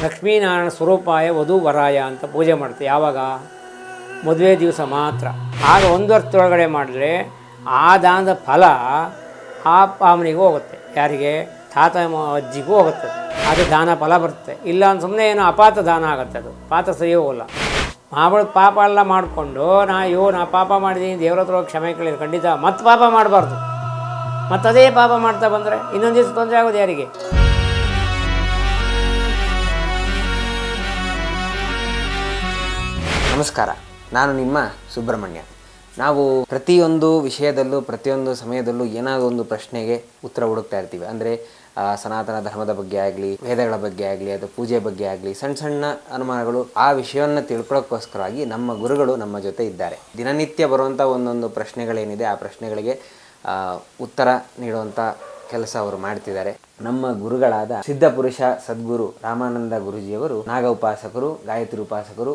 ಲಕ್ಷ್ಮೀನಾರಾಯಣ ಸ್ವರೂಪಾಯ ವಧು ವರಾಯ ಅಂತ ಪೂಜೆ ಮಾಡ್ತೀವಿ. ಯಾವಾಗ? ಮದುವೆ ದಿವಸ ಮಾತ್ರ. ಆಗ 1 ವರ್ಷದೊಳಗಡೆ ಮಾಡಿದ್ರೆ ಆ ದಾನದ ಫಲ ಆ ಪಾವನಿಗೂ ಹೋಗುತ್ತೆ. ಯಾರಿಗೆ? ತಾತ ಅಜ್ಜಿಗೂ ಹೋಗುತ್ತೆ. ಅದು ದಾನ ಫಲ ಬರುತ್ತೆ. ಇಲ್ಲ ಅಂತ ಸುಮ್ಮನೆ ಏನೋ ಅಪಾತ ದಾನ ಆಗುತ್ತೆ. ಅದು ಪಾತ ಸರಿ ಹೋಗಲ್ಲ. ಮಾವಳ ಪಾಪ ಎಲ್ಲ ಮಾಡಿಕೊಂಡು ನಾ ಪಾಪ ಮಾಡಿದ್ದೀನಿ, ದೇವ್ರ ಹತ್ರ ಕ್ಷಮೆ ಕೇಳಿದ್ರೆ ಖಂಡಿತ ಮತ್ತೆ ಪಾಪ ಮಾಡಬಾರ್ದು. ಮತ್ತದೇ ಪಾಪ ಮಾಡ್ತಾ ಬಂದರೆ ಇನ್ನೊಂದು ದಿವಸ ತೊಂದರೆ ಆಗೋದು ಯಾರಿಗೆ? ನಮಸ್ಕಾರ, ನಾನು ನಿಮ್ಮ ಸುಬ್ರಹ್ಮಣ್ಯ. ನಾವು ಪ್ರತಿಯೊಂದು ವಿಷಯದಲ್ಲೂ ಪ್ರತಿಯೊಂದು ಸಮಯದಲ್ಲೂ ಏನಾದರೂ ಒಂದು ಪ್ರಶ್ನೆಗೆ ಉತ್ತರ ಹುಡುಕ್ತಾ ಇರ್ತೀವಿ. ಅಂದರೆ ಸನಾತನ ಧರ್ಮದ ಬಗ್ಗೆ ಆಗಲಿ, ವೇದಗಳ ಬಗ್ಗೆ ಆಗಲಿ, ಅದು ಪೂಜೆ ಬಗ್ಗೆ ಆಗಲಿ, ಸಣ್ಣ ಸಣ್ಣ ಅನುಮಾನಗಳು, ಆ ವಿಷಯವನ್ನು ತಿಳ್ಕೊಳ್ಳೋಕ್ಕೋಸ್ಕರವಾಗಿ ನಮ್ಮ ಗುರುಗಳು ನಮ್ಮ ಜೊತೆ ಇದ್ದಾರೆ. ದಿನನಿತ್ಯ ಬರುವಂಥ ಒಂದೊಂದು ಪ್ರಶ್ನೆಗಳೇನಿದೆ ಆ ಪ್ರಶ್ನೆಗಳಿಗೆ ಉತ್ತರ ನೀಡುವಂಥ ಕೆಲಸ ಅವರು ಮಾಡ್ತಿದ್ದಾರೆ. ನಮ್ಮ ಗುರುಗಳಾದ ಸಿದ್ಧಪುರುಷ ಸದ್ಗುರು ರಾಮಾನಂದ ಗುರುಜಿಯವರು ನಾಗ ಉಪಾಸಕರು, ಗಾಯತ್ರಿ ಉಪಾಸಕರು,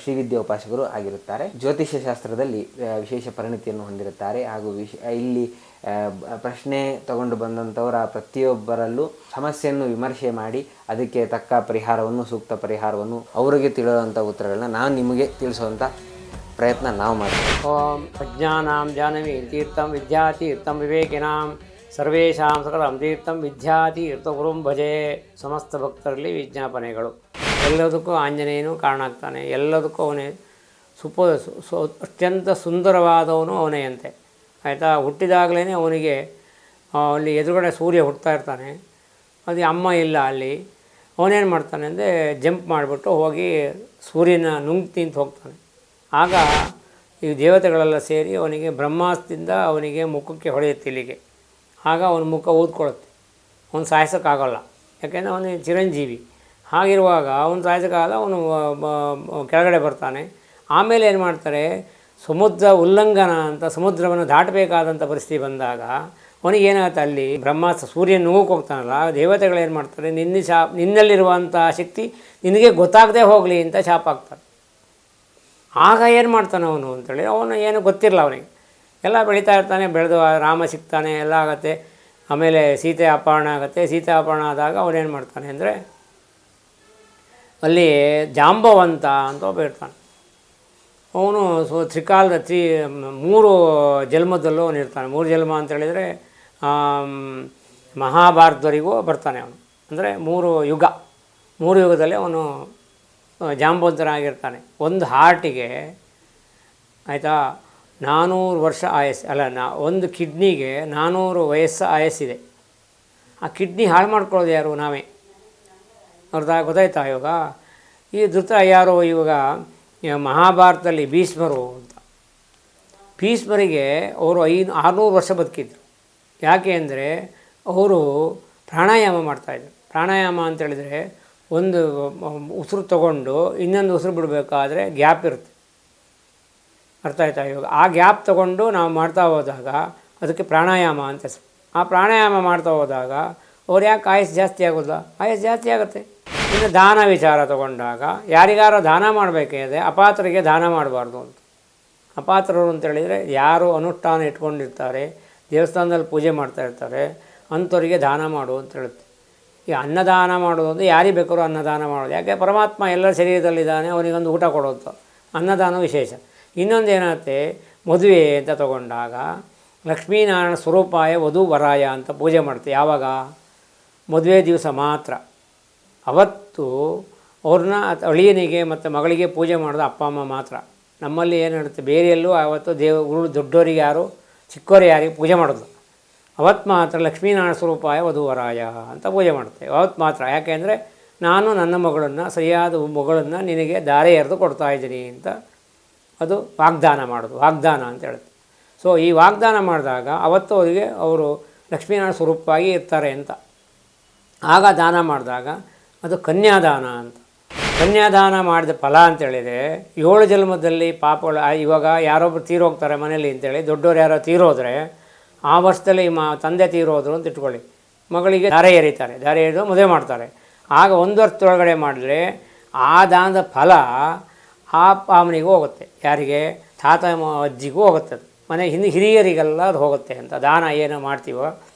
ಶ್ರೀವಿದ್ಯಾ ಉಪಾಸಕರು ಆಗಿರುತ್ತಾರೆ. ಜ್ಯೋತಿಷ್ಯ ಶಾಸ್ತ್ರದಲ್ಲಿ ವಿಶೇಷ ಪರಿಣಿತಿಯನ್ನು ಹೊಂದಿರುತ್ತಾರೆ. ಹಾಗೂ ಇಲ್ಲಿ ಪ್ರಶ್ನೆ ತಗೊಂಡು ಬಂದಂಥವರ ಪ್ರತಿಯೊಬ್ಬರಲ್ಲೂ ಸಮಸ್ಯೆಯನ್ನು ವಿಮರ್ಶೆ ಮಾಡಿ ಅದಕ್ಕೆ ತಕ್ಕ ಪರಿಹಾರವನ್ನು, ಸೂಕ್ತ ಪರಿಹಾರವನ್ನು, ಅವರಿಗೆ ತಿಳಿಯುವಂಥ ಉತ್ತರಗಳನ್ನ ನಾನು ನಿಮಗೆ ತಿಳಿಸುವಂಥ ಪ್ರಯತ್ನ ನಾವು ಮಾಡ್ತೀವಿ. ಓಂ ಅಜ್ಞಾನಾಂ ಜಾಹ್ನವಿ ತೀರ್ಥಂ ವಿದ್ಯಾತೀರ್ಥಂ ವಿವೇಕಿನಾಂ ಸರ್ವೇಷಾಂ ಸಕಲಂ ತೀರ್ಥಂ ವಿದ್ಯಾತೀರ್ಥ ಗುರುಂ ಭಜೆ. ಸಮಸ್ತ ಭಕ್ತರಲ್ಲಿ ವಿಜ್ಞಾಪನೆಗಳು. ಎಲ್ಲದಕ್ಕೂ ಆಂಜನೇಯನು ಕಾರಣ ಆಗ್ತಾನೆ. ಎಲ್ಲದಕ್ಕೂ ಅವನೇ ಅತ್ಯಂತ ಸುಂದರವಾದವನು ಅವನೇ ಅಂತೆ. ಆಯಿತಾ? ಹುಟ್ಟಿದಾಗಲೇ ಅವನಿಗೆ ಅಲ್ಲಿ ಎದುರುಗಡೆ ಸೂರ್ಯ ಹುಡ್ತಾ ಇರ್ತಾನೆ. ಅದು ಅಮ್ಮ ಇಲ್ಲ ಅಲ್ಲಿ. ಅವನೇನು ಮಾಡ್ತಾನೆ ಅಂದರೆ ಜಂಪ್ ಮಾಡಿಬಿಟ್ಟು ಹೋಗಿ ಸೂರ್ಯನ ನುಂಗ್ತಿಂತ ಹೋಗ್ತಾನೆ. ಆಗ ಈ ದೇವತೆಗಳೆಲ್ಲ ಸೇರಿ ಅವನಿಗೆ ಬ್ರಹ್ಮಾಸ್ತ್ರದಿಂದ ಅವನಿಗೆ ಮುಖಕ್ಕೆ ಹೊಳೆಯುತ್ತೆ ಇಲ್ಲಿಗೆ. ಆಗ ಅವನ ಮುಖ ಊದ್ಕೊಳ್ಳುತ್ತೆ. ಅವನು ಸಾಯಿಸೋಕ್ಕಾಗೋಲ್ಲ, ಯಾಕೆಂದರೆ ಅವನಿಗೆ ಚಿರಂಜೀವಿ. ಹಾಗಿರುವಾಗ ಅವನು ಸಾಯಿಸೋಕ್ಕಾಗಲ್ಲ. ಅವನು ಕೆಳಗಡೆ ಬರ್ತಾನೆ. ಆಮೇಲೆ ಏನು ಮಾಡ್ತಾರೆ, ಸಮುದ್ರ ಉಲ್ಲಂಘನ ಅಂತ ಸಮುದ್ರವನ್ನು ದಾಟಬೇಕಾದಂಥ ಪರಿಸ್ಥಿತಿ ಬಂದಾಗ ಅವನಿಗೇನಾಗುತ್ತೆ, ಅಲ್ಲಿ ಬ್ರಹ್ಮಾಸ್ತ್ರ ಸೂರ್ಯನ ನುಗ್ಗಕ್ಕೆ ಹೋಗ್ತಾನಲ್ಲ, ದೇವತೆಗಳೇನು ಮಾಡ್ತಾರೆ, ನಿನ್ನಲ್ಲಿರುವಂಥ ಶಕ್ತಿ ನಿನಗೆ ಗೊತ್ತಾಗದೆ ಹೋಗಲಿ ಅಂತ ಶಾಪ ಆಗ್ತಾರೆ. ಆಗ ಏನು ಮಾಡ್ತಾನೆ ಅವನು ಅಂತೇಳಿ, ಅವನು ಏನು ಗೊತ್ತಿರಲ್ಲ ಅವನಿಗೆ. ಎಲ್ಲ ಬೆಳೀತಾ ಇರ್ತಾನೆ. ಬೆಳೆದು ರಾಮ ಸಿಗ್ತಾನೆ, ಎಲ್ಲ ಆಗುತ್ತೆ. ಆಮೇಲೆ ಸೀತೆ ಅಪಹರಣ ಆಗುತ್ತೆ. ಸೀತೆ ಅಪಹರಣ ಆದಾಗ ಅವನೇನು ಮಾಡ್ತಾನೆ ಅಂದರೆ, ಅಲ್ಲಿ ಜಾಂಬವಂತ ಅಂತ ಒಬ್ಬ ಇರ್ತಾನೆ. ಅವನು ತ್ರಿಕಾಲದ 3 ಜನ್ಮದಲ್ಲೂ ಅವನು ಇರ್ತಾನೆ. 3 ಜನ್ಮ ಅಂತೇಳಿದರೆ ಮಹಾಭಾರತವರೆಗೂ ಬರ್ತಾನೆ ಅವನು. ಅಂದರೆ 3 ಯುಗ, 3 ಯುಗದಲ್ಲಿ ಅವನು ಜಾಂಬವಂತನಾಗಿರ್ತಾನೆ. ಒಂದು ಹಾರ್ಟಿಗೆ ಆಯಿತಾ 400 ವರ್ಷ ಆಯಸ್ಸು, ಅಲ್ಲ ಒಂದು ಕಿಡ್ನಿಗೆ 400 ವಯಸ್ಸು ಆಯಸ್ಸಿದೆ. ಆ ಕಿಡ್ನಿ ಹಾಳು ಮಾಡ್ಕೊಳ್ಳೋದು ಯಾರು? ನಾವೇ. ಗೊತ್ತಾಯ್ತಾ? ಇವಾಗ ಈ ಯಾರು ಇವಾಗ ಮಹಾಭಾರತದಲ್ಲಿ ಭೀಷ್ಮರು ಅಂತ, ಭೀಷ್ಮರಿಗೆ ಅವರು 600 ವರ್ಷ ಬದುಕಿದ್ರು. ಯಾಕೆ ಅಂದರೆ ಅವರು ಪ್ರಾಣಾಯಾಮ ಮಾಡ್ತಾಯಿದ್ರು. ಪ್ರಾಣಾಯಾಮ ಅಂತೇಳಿದರೆ ಒಂದು ಉಸಿರು ತಗೊಂಡು ಇನ್ನೊಂದು ಉಸಿರು ಬಿಡಬೇಕಾದ್ರೆ ಗ್ಯಾಪ್ ಇರುತ್ತೆ. ಅರ್ಥ ಆಯ್ತಾ? ಇವಾಗ ಆ ಗ್ಯಾಪ್ ತೊಗೊಂಡು ನಾವು ಮಾಡ್ತಾ ಹೋದಾಗ ಅದಕ್ಕೆ ಪ್ರಾಣಾಯಾಮ ಅಂತ ಹೆಸರು. ಆ ಪ್ರಾಣಾಯಾಮ ಮಾಡ್ತಾ ಹೋದಾಗ ಅವ್ರು ಯಾಕೆ ಆಯಸ್ಸು ಜಾಸ್ತಿ ಆಗೋಲ್ಲ? ಆಯಸ್ಸು ಜಾಸ್ತಿ ಆಗುತ್ತೆ. ಇನ್ನು ದಾನ ವಿಚಾರ ತಗೊಂಡಾಗ ಯಾರಿಗಾರ ದಾನ ಮಾಡಬೇಕಿದೆ, ಅಪಾತ್ರರಿಗೆ ದಾನ ಮಾಡಬಾರ್ದು ಅಂತ. ಅಪಾತ್ರರು ಅಂತೇಳಿದರೆ ಯಾರು ಅನುಷ್ಠಾನ ಇಟ್ಕೊಂಡಿರ್ತಾರೆ, ದೇವಸ್ಥಾನದಲ್ಲಿ ಪೂಜೆ ಮಾಡ್ತಾ ಇರ್ತಾರೆ, ಅಂಥವರಿಗೆ ದಾನ ಮಾಡು ಅಂತ ಹೇಳುತ್ತೆ. ಈ ಅನ್ನದಾನ ಮಾಡೋದು ಅಂದರೆ ಯಾರಿಗೆ ಬೇಕಾದ್ರೂ ಅನ್ನದಾನ ಮಾಡೋದು. ಯಾಕೆ? ಪರಮಾತ್ಮ ಎಲ್ಲ ಶರೀರದಲ್ಲಿದ್ದಾನೆ, ಅವನಿಗೊಂದು ಊಟ ಕೊಡೋದು. ಅನ್ನದಾನ ವಿಶೇಷ. ಇನ್ನೊಂದು ಏನಾಗುತ್ತೆ, ಮದುವೆ ಅಂತ ತಗೊಂಡಾಗ ಲಕ್ಷ್ಮೀನಾರಾಯಣ ಸ್ವರೂಪಾಯ ವಧು ವರಾಯ ಅಂತ ಪೂಜೆ ಮಾಡ್ತೀವಿ. ಯಾವಾಗ? ಮದುವೆ ದಿವಸ ಮಾತ್ರ. ಅವತ್ತು ಅವ್ರನ್ನ ಅಳಿಯನಿಗೆ ಮತ್ತು ಮಗಳಿಗೆ ಪೂಜೆ ಮಾಡೋದು ಅಪ್ಪ ಅಮ್ಮ ಮಾತ್ರ. ನಮ್ಮಲ್ಲಿ ಏನು ಹೇಳುತ್ತೆ, ಬೇರೆ ಎಲ್ಲೂ ಆವತ್ತು ಗುರು ದೊಡ್ಡವರಿಗೆ ಯಾರು, ಚಿಕ್ಕವರಿಗೆ ಯಾರಿಗೆ ಪೂಜೆ ಮಾಡೋದು. ಅವತ್ತು ಮಾತ್ರ ಲಕ್ಷ್ಮೀನಾರಾಯಣ ಸ್ವರೂಪಾಯ ವಧು ವರಾಯ ಅಂತ ಪೂಜೆ ಮಾಡ್ತೇವೆ. ಅವತ್ತು ಮಾತ್ರ. ಯಾಕೆಂದರೆ ನಾನು ನನ್ನ ಮಗಳನ್ನು, ಸರಿಯಾದ ಮಗಳನ್ನು ನಿನಗೆ ದಾರೆ ಎರೆದು ಕೊಡ್ತಾಯಿದ್ದೀನಿ ಅಂತ ಅದು ವಾಗ್ದಾನ ಮಾಡೋದು. ವಾಗ್ದಾನ ಅಂತ ಹೇಳುತ್ತೆ. ಸೊ ಈ ವಾಗ್ದಾನ ಮಾಡಿದಾಗ ಅವತ್ತು ಅವರಿಗೆ ಅವರು ಲಕ್ಷ್ಮೀನಾರಾಯಣ ಸ್ವರೂಪವಾಗಿ ಇರ್ತಾರೆ ಅಂತ. ಆಗ ದಾನ ಮಾಡಿದಾಗ ಅದು ಕನ್ಯಾದಾನ ಅಂತ. ಕನ್ಯಾದಾನ ಮಾಡಿದ ಫಲ ಅಂತೇಳಿದರೆ 7 ಜನ್ಮದಲ್ಲಿ ಪಾಪಗಳು. ಇವಾಗ ಯಾರೊಬ್ಬರು ತೀರೋಗ್ತಾರೆ ಮನೇಲಿ ಅಂತೇಳಿ, ದೊಡ್ಡವ್ರು ಯಾರೋ ತೀರೋದ್ರೆ ಆ ವರ್ಷದಲ್ಲಿ ತಂದೆ ತೀರೋದ್ರು ಅಂತ ಇಟ್ಕೊಳ್ಳಿ, ಮಗಳಿಗೆ ದಾರೆ ಎರೀತಾರೆ. ದಾರೆ ಎರೆದು ಮದುವೆ ಮಾಡ್ತಾರೆ. ಆಗ 1 ವರ್ಷದೊಳಗಡೆ ಮಾಡಿದ್ರೆ ಆ ದಾನದ ಫಲ ಆ ಪಾವನಿಗೂ ಹೋಗುತ್ತೆ. ಯಾರಿಗೆ? ತಾತ ಅಜ್ಜಿಗೂ ಹೋಗುತ್ತೆ. ಅದು ಹಿರಿಯರಿಗೆಲ್ಲ ಅದು ಹೋಗುತ್ತೆ ಅಂತ. ದಾನ ಏನು ಮಾಡ್ತೀವೋ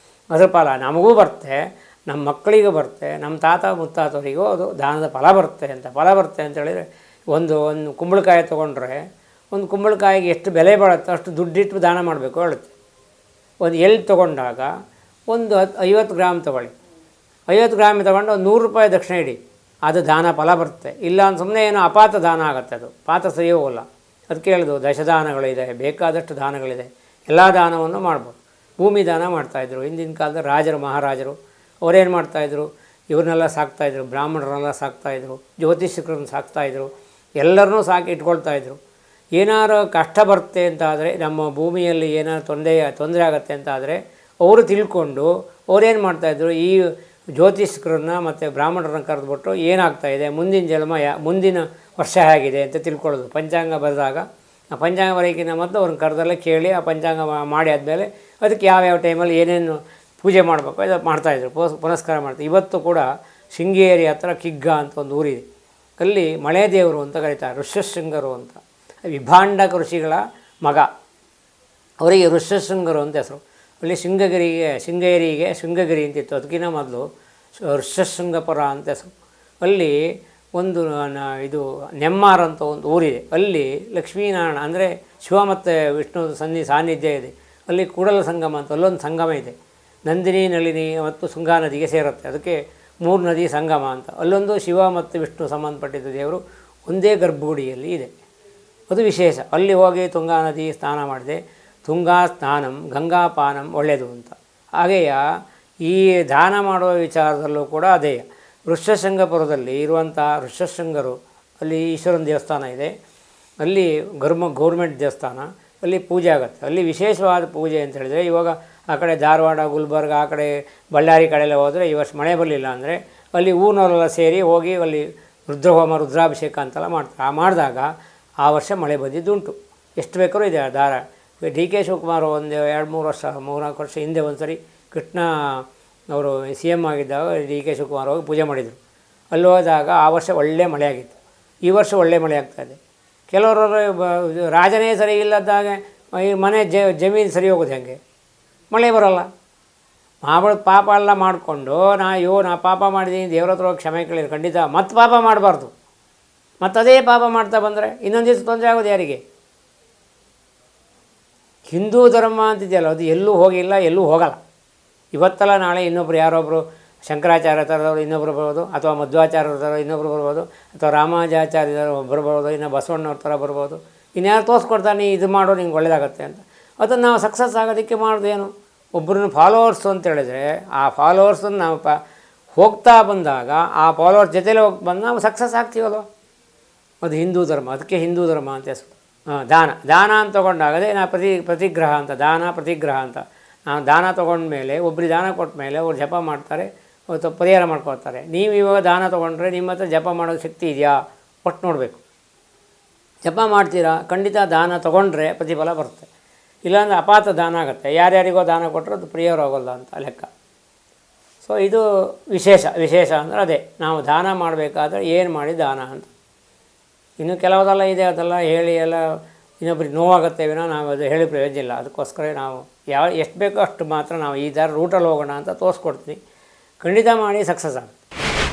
ಅದ್ರ ಫಲ ನಮಗೂ ಬರುತ್ತೆ, ನಮ್ಮ ಮಕ್ಕಳಿಗೂ ಬರುತ್ತೆ, ನಮ್ಮ ತಾತ ಮುತ್ತಾತವರಿಗೂ ಅದು ದಾನದ ಫಲ ಬರುತ್ತೆ ಅಂತ ಹೇಳಿದರೆ, ಒಂದು ಕುಂಬಳಕಾಯಿ ತೊಗೊಂಡ್ರೆ ಒಂದು ಕುಂಬಳಕಾಯಿಗೆ ಎಷ್ಟು ಬೆಲೆ ಬಾಳುತ್ತೋ ಅಷ್ಟು ದುಡ್ಡಿಟ್ಟು ದಾನ ಮಾಡಬೇಕು ಹೇಳುತ್ತೆ. ಒಂದು ಎಳ್ಳು ತೊಗೊಂಡಾಗ ಒಂದು 50 ಗ್ರಾಮ್ ತೊಗೊಳ್ಳಿ, 50 ಗ್ರಾಮ್ ತೊಗೊಂಡು ಒಂದು 100 ರೂಪಾಯಿ ದಕ್ಷಿಣ ಇಡಿ, ಅದು ದಾನ ಫಲ ಬರುತ್ತೆ. ಇಲ್ಲ ಅಂತ ಸುಮ್ಮನೆ ಏನೋ ಅಪಾತ ದಾನ ಆಗುತ್ತೆ, ಅದು ಪಾತ ಸರಿ ಹೋಗಲ್ಲ. ಅದಕ್ಕೆ ಹೇಳೋದು ದಶದಾನಗಳಿದೆ, ಬೇಕಾದಷ್ಟು ದಾನಗಳಿದೆ, ಎಲ್ಲ ದಾನವನ್ನು ಮಾಡ್ಬೋದು. ಭೂಮಿ ದಾನ ಮಾಡ್ತಾಯಿದ್ರು ಹಿಂದಿನ ಕಾಲದ ರಾಜರು ಮಹಾರಾಜರು. ಅವರೇನು ಮಾಡ್ತಾಯಿದ್ರು, ಇವ್ರನ್ನೆಲ್ಲ ಸಾಕ್ತಾಯಿದ್ರು, ಬ್ರಾಹ್ಮಣರನ್ನೆಲ್ಲ ಸಾಕ್ತಾಯಿದ್ರು, ಜ್ಯೋತಿಷಿಕರನ್ನು ಸಾಕ್ತಾಯಿದ್ರು, ಎಲ್ಲರನ್ನೂ ಸಾಕಿ ಇಟ್ಕೊಳ್ತಾಯಿದ್ರು. ಏನಾರು ಕಷ್ಟ ಬರುತ್ತೆ ಅಂತಾದರೆ, ನಮ್ಮ ಭೂಮಿಯಲ್ಲಿ ಏನಾರು ತೊಂದರೆ ಆಗುತ್ತೆ ಅಂತಾದರೆ ಅವರು ತಿಳ್ಕೊಂಡು ಅವರೇನು ಮಾಡ್ತಾಯಿದ್ರು, ಈ ಜ್ಯೋತಿಷಿಕರನ್ನು ಮತ್ತು ಬ್ರಾಹ್ಮಣರನ್ನ ಕರೆದುಬಿಟ್ಟು ಏನಾಗ್ತಾಯಿದೆ, ಮುಂದಿನ ಜನ್ಮ ಮುಂದಿನ ವರ್ಷ ಹೇಗಿದೆ ಅಂತ ತಿಳ್ಕೊಳ್ಳೋದು. ಪಂಚಾಂಗ ಬರೆದಾಗ ಆ ಪಂಚಾಂಗ ಬರೋಕ್ಕಿಂತ ಮೊದಲು ಅವ್ರನ್ನ ಕರೆದಲ್ಲೇ ಕೇಳಿ ಆ ಪಂಚಾಂಗ ಮಾಡಿ ಆದಮೇಲೆ ಅದಕ್ಕೆ ಯಾವ್ಯಾವ ಟೈಮಲ್ಲಿ ಏನೇನು ಪೂಜೆ ಮಾಡಬೇಕು ಅದು ಮಾಡ್ತಾಯಿದ್ರು, ಪುನಸ್ಕಾರ ಮಾಡ್ತಾರೆ. ಇವತ್ತು ಕೂಡ ಶೃಂಗೇರಿ ಹತ್ರ ಕಿಗ್ಗ ಅಂತ ಒಂದು ಊರಿದೆ, ಅಲ್ಲಿ ಮಳೆ ದೇವರು ಅಂತ ಕರೀತಾರೆ, ಋಷ್ಯಶೃಂಗರು ಅಂತ. ವಿಭಾಂಡಕ ಋಷಿಗಳ ಮಗ, ಅವರಿಗೆ ಋಷ್ಯಶೃಂಗರು ಅಂತ ಹೆಸರು. ಅಲ್ಲಿ ಶೃಂಗಗಿರಿ ಅಂತಿತ್ತು, ಅದಕ್ಕಿಂತ ಮೊದಲು ಋಷ್ಯಶೃಂಗಪುರ ಅಂತ ಹೆಸರು. ಅಲ್ಲಿ ಒಂದು ಇದು ನೆಮ್ಮಾರ್ ಅಂತ ಒಂದು ಊರಿದೆ, ಅಲ್ಲಿ ಲಕ್ಷ್ಮೀನಾರಾಯಣ ಅಂದರೆ ಶಿವ ಮತ್ತು ವಿಷ್ಣು ಸಾನ್ನಿಧ್ಯ ಇದೆ. ಅಲ್ಲಿ ಕೂಡಲ ಸಂಗಮ ಅಂತ ಅಲ್ಲೊಂದು ಸಂಗಮ ಇದೆ, ನಂದಿನಿ, ನಳಿನಿ ಮತ್ತು ತುಂಗಾ ನದಿಗೆ ಸೇರುತ್ತೆ, ಅದಕ್ಕೆ 3 ನದಿ ಸಂಗಮ ಅಂತ. ಅಲ್ಲೊಂದು ಶಿವ ಮತ್ತು ವಿಷ್ಣು ಸಂಬಂಧಪಟ್ಟಿದ್ದ ದೇವರು ಒಂದೇ ಗರ್ಭಗುಡಿಯಲ್ಲಿ ಇದೆ, ಅದು ವಿಶೇಷ. ಅಲ್ಲಿ ಹೋಗಿ ತುಂಗಾ ನದಿ ಸ್ನಾನ ಮಾಡಿದೆ, ತುಂಗಾ ಸ್ನಾನಂ ಗಂಗಾಪಾನಂ ಒಳ್ಳೆಯದು ಅಂತ. ಹಾಗೆಯೇ ಈ ದಾನ ಮಾಡುವ ವಿಚಾರದಲ್ಲೂ ಕೂಡ ಅದೇ. ಋಷ್ಯಶೃಂಗಪುರದಲ್ಲಿ ಇರುವಂಥ ಋಷ್ಯಶೃಂಗರು, ಅಲ್ಲಿ ಈಶ್ವರನ ದೇವಸ್ಥಾನ ಇದೆ, ಅಲ್ಲಿ ಗೌರ್ಮೆಂಟ್ ದೇವಸ್ಥಾನ, ಅಲ್ಲಿ ಪೂಜೆ ಆಗುತ್ತೆ. ಅಲ್ಲಿ ವಿಶೇಷವಾದ ಪೂಜೆ ಅಂತ ಹೇಳಿದರೆ, ಇವಾಗ ಆ ಕಡೆ ಧಾರವಾಡ, ಗುಲ್ಬರ್ಗ, ಆ ಕಡೆ ಬಳ್ಳಾರಿ ಕಡೆಯೆಲ್ಲ ಹೋದರೆ ಈ ವರ್ಷ ಮಳೆ ಬರಲಿಲ್ಲ ಅಂದರೆ ಅಲ್ಲಿ ಊರಿನವರೆಲ್ಲ ಸೇರಿ ಹೋಗಿ ಅಲ್ಲಿ ರುದ್ರಹೋಮ, ರುದ್ರಾಭಿಷೇಕ ಅಂತೆಲ್ಲ ಮಾಡ್ತಾರೆ. ಮಾಡಿದಾಗ ಆ ವರ್ಷ ಮಳೆ ಬಂದಿದ್ದುಂಟು. ಎಷ್ಟು ಬೇಕಾದ್ರೂ ಇದೆ ಆ ದಾರ. ಡಿ ಕೆ ಶಿವಕುಮಾರ್ ಒಂದು 2-3 ವರ್ಷ 3-4 ವರ್ಷ ಹಿಂದೆ ಒಂದು ಸರಿ ಕೃಷ್ಣ ಅವರು CM ಆಗಿದ್ದಾಗ ಡಿ ಕೆ ಶಿವಕುಮಾರ್ ಹೋಗಿ ಪೂಜೆ ಮಾಡಿದರು. ಅಲ್ಲಿ ಹೋದಾಗ ಆ ವರ್ಷ ಒಳ್ಳೆ ಮಳೆ ಆಗಿತ್ತು, ಈ ವರ್ಷ ಒಳ್ಳೆ ಮಳೆ ಆಗ್ತಾಯಿದೆ. ಕೆಲವರು ರಾಜನೇ ಸರಿ ಇಲ್ಲದಾಗ ಈ ಮನೆ ಜಮೀನು ಸರಿ ಹೋಗೋದು ಹೆಂಗೆ, ಮಳೆ ಬರೋಲ್ಲ. ಪಾಪ ಎಲ್ಲ ಮಾಡಿಕೊಂಡು ನಾ ಪಾಪ ಮಾಡಿದ್ದೀನಿ, ದೇವ್ರ ಹತ್ರ ಹೋಗಿ ಕ್ಷಮೆ ಕೇಳಿದ್ರು, ಖಂಡಿತ ಮತ್ತೆ ಪಾಪ ಮಾಡಬಾರ್ದು. ಮತ್ತದೇ ಪಾಪ ಮಾಡ್ತಾ ಬಂದರೆ ಇನ್ನೊಂದು ದಿವಸ ತೊಂದರೆ ಆಗೋದು ಯಾರಿಗೆ? ಹಿಂದೂ ಧರ್ಮ ಅಂತಿದೆಯಲ್ಲ, ಅದು ಎಲ್ಲೂ ಹೋಗಿಲ್ಲ, ಎಲ್ಲೂ ಹೋಗಲ್ಲ. ಇವತ್ತಲ್ಲ ನಾಳೆ ಇನ್ನೊಬ್ರು ಯಾರೊಬ್ಬರು ಶಂಕರಾಚಾರ್ಯ ಥರದವರು ಇನ್ನೊಬ್ರು ಬರ್ಬೋದು, ಅಥವಾ ಮಧ್ವಾಚಾರ್ಯರ ಥರ ಇನ್ನೊಬ್ರು ಬರ್ಬೋದು, ಅಥವಾ ರಾಮಾನುಜಾಚಾರ್ಯರು ಬರ್ಬೋದು, ಇನ್ನು ಬಸವಣ್ಣವ್ರ ಥರ ಬರ್ಬೋದು. ಇನ್ಯಾರು ತೋರಿಸ್ಕೊಡ್ತಾನೆ, ಇದು ಮಾಡೋ ನಿಂಗೆ ಒಳ್ಳೆಯದಾಗತ್ತೆ ಅಂತ. ಅದನ್ನು ನಾವು ಸಕ್ಸಸ್ ಆಗೋದಕ್ಕೆ ಮಾಡೋದು ಏನು? ಒಬ್ಬರನ್ನ ಫಾಲೋವರ್ಸು ಅಂತ ಹೇಳಿದ್ರೆ, ಆ ಫಾಲೋವರ್ಸನ್ನು ನಾವು ಹೋಗ್ತಾ ಬಂದಾಗ ಆ ಫಾಲೋವರ್ಸ್ ಜೊತೆಲೇ ಹೋಗಿ ಬಂದು ನಾವು ಸಕ್ಸಸ್ ಆಗ್ತೀವಲ್ವ. ಅದು ಹಿಂದೂ ಧರ್ಮ, ಅದಕ್ಕೆ ಹಿಂದೂ ಧರ್ಮ ಅಂತ ಹೆಸರು. ದಾನ ಅಂತ ತೊಗೊಂಡಾಗದೇ ನಾ ಪ್ರತಿಗ್ರಹ ಅಂತ, ದಾನ ಪ್ರತಿಗ್ರಹ ಅಂತ. ನಾವು ದಾನ ತೊಗೊಂಡ್ಮೇಲೆ, ಒಬ್ಬರಿಗೆ ದಾನ ಕೊಟ್ಟ ಮೇಲೆ ಅವ್ರು ಜಪ ಮಾಡ್ತಾರೆ, ಅಥವಾ ಪರಿಹಾರ ಮಾಡ್ಕೊಳ್ತಾರೆ. ನೀವು ಇವಾಗ ದಾನ ತೊಗೊಂಡ್ರೆ ನಿಮ್ಮ ಹತ್ರ ಜಪ ಮಾಡೋ ಶಕ್ತಿ ಇದೆಯಾ ಒಟ್ಟು ನೋಡಬೇಕು. ಜಪ ಮಾಡ್ತೀರಾ, ಖಂಡಿತ ದಾನ ತೊಗೊಂಡ್ರೆ ಪ್ರತಿಫಲ ಬರುತ್ತೆ. ಇಲ್ಲಾಂದರೆ ಅಪಾತ ದಾನ ಆಗುತ್ತೆ, ಯಾರ್ಯಾರಿಗೋ ದಾನ ಕೊಟ್ಟರೆ ಅದು ಪ್ರಿಯರು ಆಗೋಲ್ಲ ಅಂತ ಲೆಕ್ಕ. ಸೊ ಇದು ವಿಶೇಷ ಅಂದರೆ ಅದೇ, ನಾವು ದಾನ ಮಾಡಬೇಕಾದ್ರೆ ಏನು ಮಾಡಿ ದಾನ ಅಂತ. ಇನ್ನು ಕೆಲವುದೆಲ್ಲ ಇದೆ, ಅದೆಲ್ಲ ಹೇಳಿ ಎಲ್ಲ ಇನ್ನೊಬ್ರಿಗೆ ನೋವಾಗುತ್ತೆ ವಿನೋ ನಾವು ಅದು ಹೇಳಿ ಪ್ರಯೋಜನ ಇಲ್ಲ. ಅದಕ್ಕೋಸ್ಕರ ನಾವು ಎಷ್ಟು ಬೇಕೋ ಅಷ್ಟು ಮಾತ್ರ ನಾವು ಈ ಥರ ರೂಟಲ್ಲಿ ಹೋಗೋಣ ಅಂತ ತೋರಿಸ್ಕೊಡ್ತೀನಿ. ಖಂಡಿತ ಮಾಡಿ ಸಕ್ಸಸ್ ಆಗುತ್ತೆ.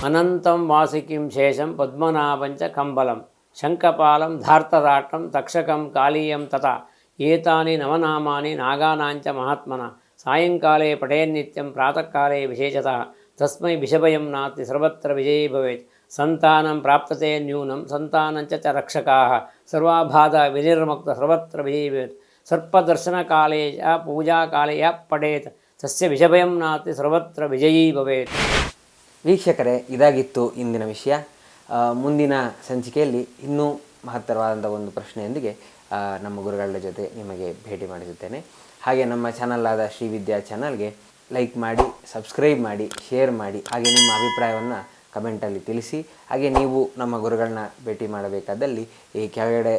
ಅನಂತಂ ವಾಸುಕಿಂ ಶೇಷಂ ಪದ್ಮನಾಭಂಚ ಕಂಬಲಂ ಶಂಖಪಾಲಂ ಧಾರ್ತರಾಟಂ ತಕ್ಷಕಂ ಕಾಲೀಯಂ ತಥಾ ಏತಾನಿ ನವನಾಮಾನಿ ನಾಗಾನಾಂಚ ಮಹಾತ್ಮನ ಸಾಯಂಕಾಲೇ ಪಠೇನ್ನಿತ್ಯಂ ಪ್ರಾತಃ ಕಾಲೇ ವಿಶೇಷತಃ ತಸ್ಮೈ ವಿಷಭಯಂ ನಾಸ್ತಿ ಸರ್ವತ್ರ ವಿಜಯೀ ಭವೇತ್ ಸಂತಾನಂ ಪ್ರಾಪ್ತತೆ ನ್ಯೂನಂ ಸಂತಾನಂಚ ಚ ರಕ್ಷಕಾಃ ಸರ್ವಾಬಾಧ ವಿನಿರ್ಮುಕ್ತ ಸರ್ವತ್ರ ವಿಜಯೀ ಭವೇತ್ ಸರ್ಪದರ್ಶನಕಾಲೇ ಚ ಪೂಜಾಕಾಲೇ ಯ ಪಠೇತ್ ತಸ್ಯ ವಿಷಭಯಂ ನಾಸ್ತಿ ಸರ್ವತ್ರ ವಿಜಯೀ ಭವೇತ್. ವೀಕ್ಷಕರೇ, ಇದಾಗಿತ್ತು ಇಂದಿನ ವಿಷಯ. ಮುಂದಿನ ಸಂಚಿಕೆಯಲ್ಲಿ ಇನ್ನೂ ಮಹತ್ತರವಾದಂಥ ಒಂದು ಪ್ರಶ್ನೆಯೊಂದಿಗೆ ನಮ್ಮ ಗುರುಗಳ ಜೊತೆ ನಿಮಗೆ ಭೇಟಿ ಮಾಡಿಸುತ್ತೇನೆ. ಹಾಗೆ ನಮ್ಮ ಚಾನಲ್ ಆದ ಶ್ರೀ ವಿದ್ಯಾ ಚಾನಲ್ಗೆ ಲೈಕ್ ಮಾಡಿ, ಸಬ್ಸ್ಕ್ರೈಬ್ ಮಾಡಿ, ಶೇರ್ ಮಾಡಿ. ಹಾಗೆ ನಿಮ್ಮ ಅಭಿಪ್ರಾಯವನ್ನು ಕಮೆಂಟಲ್ಲಿ ತಿಳಿಸಿ. ಹಾಗೆ ನೀವು ನಮ್ಮ ಗುರುಗಳನ್ನ ಭೇಟಿ ಮಾಡಬೇಕಾದಲ್ಲಿ ಈ ಕೆಳಗಡೆ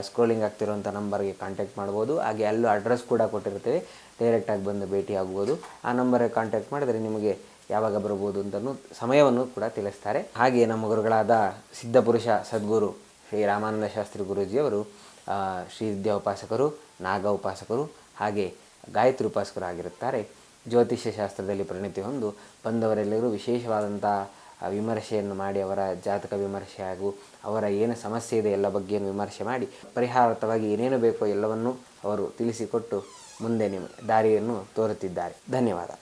ಸ್ಕ್ರೋಲಿಂಗ್ ಆಗ್ತಿರುವಂಥ ನಂಬರ್ಗೆ ಕಾಂಟ್ಯಾಕ್ಟ್ ಮಾಡ್ಬೋದು. ಹಾಗೆ ಅಲ್ಲೂ ಅಡ್ರೆಸ್ ಕೂಡ ಕೊಟ್ಟಿರ್ತೇವೆ, ಡೈರೆಕ್ಟಾಗಿ ಬಂದು ಭೇಟಿ ಆಗ್ಬೋದು. ಆ ನಂಬರ್ಗೆ ಕಾಂಟ್ಯಾಕ್ಟ್ ಮಾಡಿದರೆ ನಿಮಗೆ ಯಾವಾಗ ಬರ್ಬೋದು ಅಂತಲೂ ಸಮಯವನ್ನು ಕೂಡ ತಿಳಿಸ್ತಾರೆ. ಹಾಗೆ ನಮ್ಮ ಗುರುಗಳಾದ ಸಿದ್ಧಪುರುಷ ಸದ್ಗುರು ಶ್ರೀ ರಾಮಾನಂದ ಶಾಸ್ತ್ರಿ ಗುರೂಜಿಯವರು ಶ್ರೀ ವಿದ್ಯಾ ಉಪಾಸಕರು, ನಾಗ ಉಪಾಸಕರು, ಹಾಗೆ ಗಾಯತ್ರಿ ಉಪಾಸಕರು ಆಗಿರುತ್ತಾರೆ. ಜ್ಯೋತಿಷ್ಯ ಶಾಸ್ತ್ರದಲ್ಲಿ ಪರಿಣತಿ ಹೊಂದು ಬಂದವರೆಲ್ಲರೂ ವಿಶೇಷವಾದಂಥ ವಿಮರ್ಶೆಯನ್ನು ಮಾಡಿ ಅವರ ಜಾತಕ ವಿಮರ್ಶೆ ಹಾಗೂ ಅವರ ಏನು ಸಮಸ್ಯೆ ಇದೆ ಎಲ್ಲ ಬಗ್ಗೆಯನ್ನು ವಿಮರ್ಶೆ ಮಾಡಿ ಪರಿಹಾರಾರ್ಥವಾಗಿ ಏನೇನು ಬೇಕೋ ಎಲ್ಲವನ್ನೂ ಅವರು ತಿಳಿಸಿಕೊಟ್ಟು ಮುಂದೆ ನಿಮ್ಮ ದಾರಿಯನ್ನು ತೋರುತ್ತಿದ್ದಾರೆ. ಧನ್ಯವಾದ.